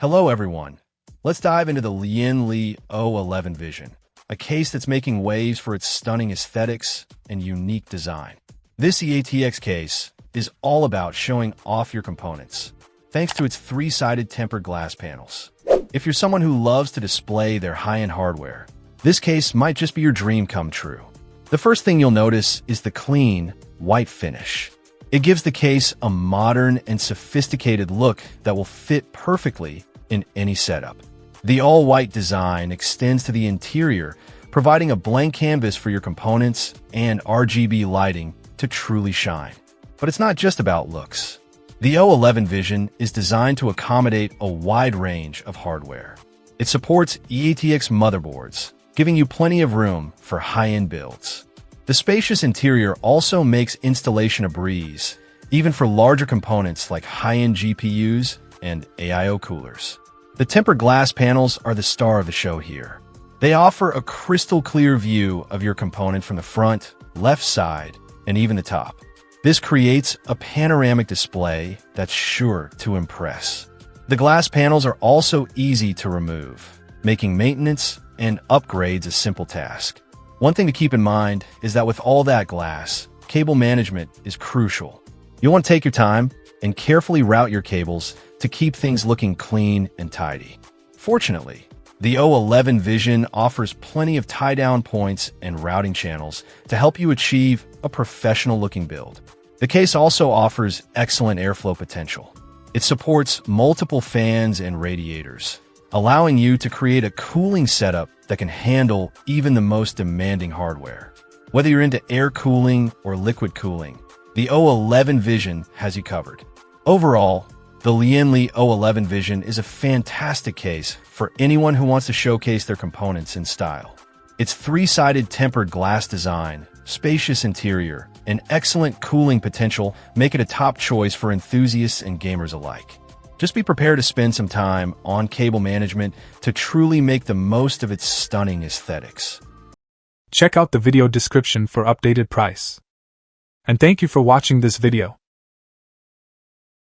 Hello everyone. Let's dive into the Lian O11 Vision, a case that's making waves for its stunning aesthetics and unique design. This EATX case is all about showing off your components, thanks to its three-sided tempered glass panels. If you're someone who loves to display their high-end hardware, this case might just be your dream come true. The first thing you'll notice is the clean, white finish. It gives the case a modern and sophisticated look that will fit perfectly in any setup. The all-white design extends to the interior, providing a blank canvas for your components and RGB lighting to truly shine. But it's not just about looks. The O11 Vision is designed to accommodate a wide range of hardware. It supports EATX motherboards, giving you plenty of room for high-end builds. The spacious interior also makes installation a breeze, even for larger components like high-end GPUs and AIO coolers. The tempered glass panels are the star of the show here. They offer a crystal-clear view of your component from the front, left side, and even the top. This creates a panoramic display that's sure to impress. The glass panels are also easy to remove, making maintenance and upgrades a simple task. One thing to keep in mind is that with all that glass, cable management is crucial. You'll want to take your time and carefully route your cables to keep things looking clean and tidy. Fortunately, the O11 Vision offers plenty of tie-down points and routing channels to help you achieve a professional-looking build. The case also offers excellent airflow potential. It supports multiple fans and radiators, allowing you to create a cooling setup that can handle even the most demanding hardware. Whether you're into air cooling or liquid cooling, the O11 Vision has you covered. Overall, the Lian O11 Vision is a fantastic case for anyone who wants to showcase their components in style. Its three-sided tempered glass design, spacious interior, and excellent cooling potential make it a top choice for enthusiasts and gamers alike. Just be prepared to spend some time on cable management to truly make the most of its stunning aesthetics. Check out the video description for updated price. And thank you for watching this video.